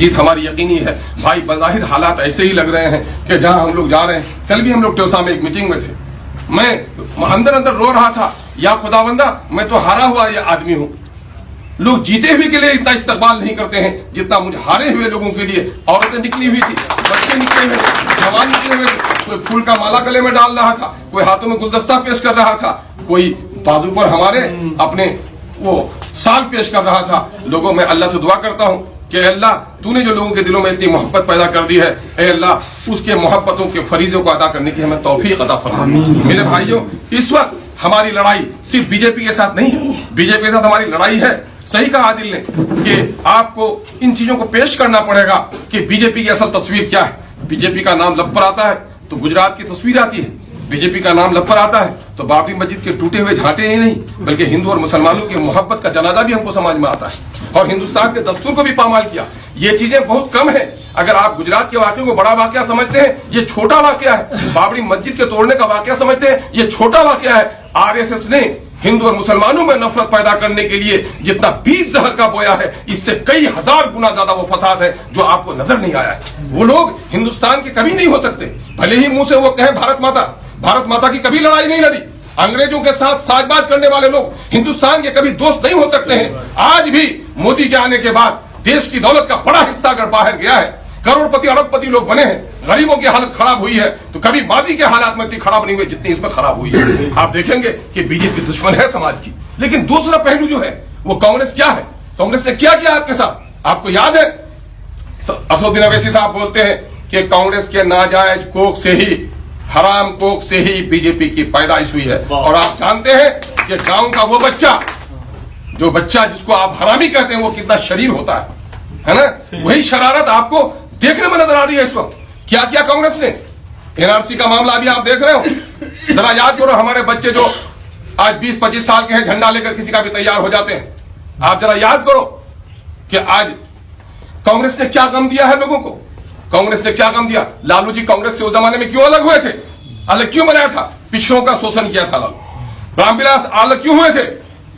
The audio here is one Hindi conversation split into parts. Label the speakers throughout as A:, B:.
A: जीत हमारी यकीनी है। भाई बज़ाहिर हालात ऐसे ही लग रहे हैं कि जहां हम लोग जा रहे हैं, कल भी हम लोग टोसा में एक मीटिंग में थे, मैं अंदर अंदर रो रहा था, या खुदावंदा मैं तो हारा हुआ ये आदमी हूं। लोग जीते हुए के लिए इतना इस्तकबाल नहीं करते हैं जितना मुझे हारे हुए लोगों के लिए। औरतें निकली हुई थी, बच्चे निकले हुए, जवान निकले हुए, कोई फूल का माला गले में डाल रहा था, कोई हाथों में गुलदस्ता पेश कर रहा था, कोई बाजू पर हमारे अपने वो साल पेश कर रहा था। लोगों में अल्लाह से दुआ करता हूं कि अल्लाह तूने जो लोगों के दिलों में इतनी मोहब्बत पैदा कर दी है, ए अल्लाह उसके मोहब्बतों के फरीजों को अदा करने की हमें तौफीक अता फरमा। मेरे भाइयों, इस वक्त हमारी लड़ाई सिर्फ बीजेपी के साथ नहीं है, बीजेपी के साथ हमारी लड़ाई है। सही कहा आदिल ने कि आपको इन चीजों को पेश करना पड़ेगा कि बीजेपी की असल तस्वीर क्या है। बीजेपी का नाम लब पर आता है तो गुजरात की तस्वीर आती है, बीजेपी का नाम लब पर आता है तो बाबरी मस्जिद के टूटे हुए झांटे ही नहीं बल्कि हिंदू और मुसलमानों की मोहब्बत का जनाजा भी हमको समझ में आता है, और हिंदुस्तान के दस्तूर को भी पामाल किया। ये चीजें बहुत कम है। अगर आप गुजरात के वाकये को बड़ा वाकया समझते हैं, ये छोटा वाकया है। बाबरी मस्जिद के तोड़ने का वाकया समझते हैं, ये छोटा वाकया है। आरएसएस ने हिंदू और मुसलमानों में नफरत पैदा करने के लिए जितना बीज जहर का बोया है, इससे कई हजार गुना ज्यादा वो फसाद है जो आपको नजर नहीं आया है। वो लोग हिंदुस्तान के कभी नहीं हो सकते, भले ही मुंह से वो कहें भारत माता की कभी लड़ाई नहीं लड़ी। अंग्रेजों के साथ साजबाज करने वाले लोग हिंदुस्तान के कभी दोस्त नहीं हो सकते हैं। आज भी मोदी के आने के बाद देश की दौलत का बड़ा हिस्सा अगर बाहर गया है, करोड़पति अरबपति लोग बने हैं, गरीबों की हालत खराब हुई है, तो कभी माजी के हालात में इतनी खराब नहीं हुई जितनी इसमें खराब हुई है। आप देखेंगे कि बीजेपी दुश्मन है समाज की। लेकिन दूसरा पहलू जो है वो कांग्रेस क्या है, कांग्रेस ने क्या किया आपके साथ, आपको याद है? असदुद्दीन अवैसी साहब बोलते हैं कि कांग्रेस के नाजायज कोख से ही, हराम कोख से ही बीजेपी की पैदाइश हुई है। और आप जानते हैं कि गांव का वो बच्चा, जो बच्चा जिसको आप हरामी कहते हैं, वो कितना शरीर होता है ना? वही शरारत आपको देखने में नजर आ रही है इस वक्त। क्या किया कांग्रेस ने? एनआरसी का मामला अभी आप देख रहे हो, जरा याद करो, हमारे बच्चे जो आज 20-25 साल के हैं, झंडा लेकर किसी का भी तैयार हो जाते हैं। आप जरा याद करो कि आज कांग्रेस ने क्या गम दिया है लोगों को। कांग्रेस ने क्या गम दिया? लालू जी कांग्रेस से उस जमाने में क्यों अलग हुए थे? अलग क्यों बनाया था? पिछड़ों का शोषण किया था लालू। रामविलास अलग क्यों हुए थे?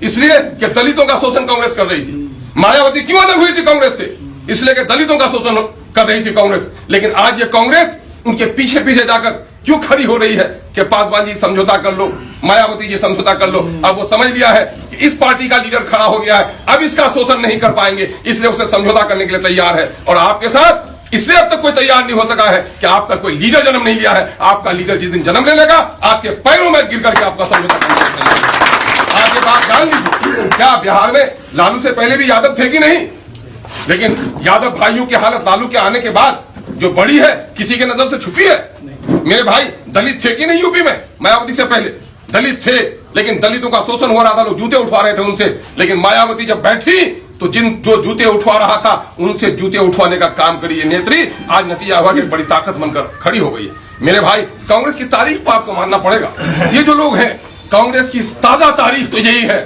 A: इसलिए कि दलितों का शोषण कांग्रेस कर रही थी। मायावती क्यों अलग हुई थी कांग्रेस से? इसलिए कि दलितों का शोषण कर रही थी कांग्रेस। लेकिन आज ये कांग्रेस उनके पीछे पीछे जाकर क्यों खड़ी हो रही है कि पासवान जी समझौता कर लो, मायावती जी समझौता कर लो। अब वो समझ लिया है कि इस पार्टी का लीडर खड़ा हो गया है, अब इसका शोषण नहीं कर पाएंगे, इसलिए उसे समझौता करने के लिए तैयार है। और आपके साथ इसलिए अब तक कोई तैयार नहीं हो सका है कि आपका कोई लीडर जन्म नहीं लिया है। आपका लीडर जिस दिन जन्म ले लेगा, आपके पैरों में गिर करके आपका समझौता करने लगेगा। आप ये बात जान लीजिए, क्या बिहार में लालू से पहले भी यादव थे कि नहीं? लेकिन यादव भाइयों की हालत लालू के आने के बाद जो बड़ी है, किसी के नजर से छुपी है? मेरे भाई, दलित थे कि नहीं यूपी में? मायावती से पहले दलित थे, लेकिन दलितों का शोषण हो रहा था, लोग जूते उठवा रहे थे उनसे। लेकिन मायावती जब बैठी तो जो जूते उठवा रहा था उनसे जूते उठवाने का काम करी ये नेत्री, आज नतीजा हुआ कि बड़ी ताकत बनकर खड़ी हो गई है। मेरे भाई, कांग्रेस की तारीफ को आपको मानना पड़ेगा। ये जो लोग हैं, कांग्रेस की ताजा तारीफ तो यही है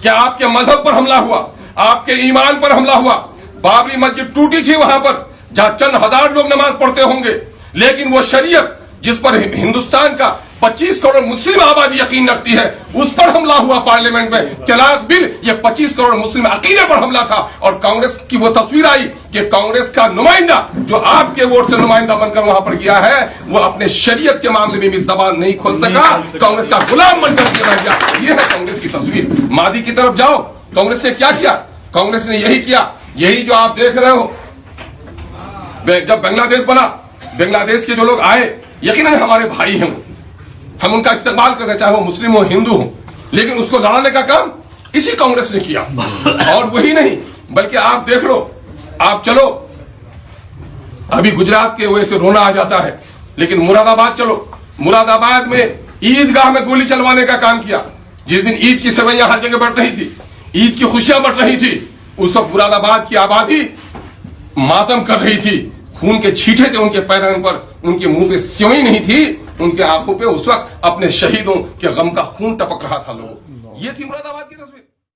A: कि आपके मजहब पर हमला हुआ, आपके ईमान पर हमला हुआ। बाबरी मस्जिद टूटी थी वहां पर, जहां चंद हजार लोग नमाज पढ़ते होंगे, लेकिन वो शरीयत जिस पर हिंदुस्तान का 25 करोड़ मुस्लिम आबादी यकीन रखती है, उस पर हमला हुआ पार्लियामेंट में। तलाक बिल, ये 25 करोड़ मुस्लिम अकीदे पर हमला था। और कांग्रेस की वो तस्वीर आई कि कांग्रेस का नुमाइंदा जो आपके वोट से नुमाइंदा बनकर वहां पर गया है, वो अपने शरीयत के मामले में भी जबान नहीं खोल सका, कांग्रेस का गुलाम बनकर रह गया। ये है कांग्रेस की तस्वीर। माजी की तरफ जाओ, कांग्रेस ने क्या किया? कांग्रेस ने यही किया, यही जो आप देख रहे हो। जब बांग्लादेश बना, बांग्लादेश के जो लोग आए, यकीनन हमारे भाई हैं, हम उनका इस्तेमाल करते, चाहे वो मुस्लिम हो हिंदू हो, लेकिन उसको लड़ाने का काम इसी कांग्रेस ने किया। और वही नहीं, बल्कि आप देख लो, आप चलो, अभी गुजरात के वजह से रोना आ जाता है, लेकिन मुरादाबाद चलो, मुरादाबाद में ईदगाह में गोली चलवाने का काम किया। जिस दिन ईद की सवैयां हर जगह बढ़ रही थी, ईद की खुशियां बढ़ रही थी, उस वक्त मुरादाबाद की आबादी मातम कर रही थी। खून के छींटे थे उनके पैरों पर, उनके मुंह पे स्योई नहीं थी, उनके आंखों पे उस वक्त अपने शहीदों के गम का खून टपक रहा था। लोगों, ये थी मुरादाबाद की तस्वीर।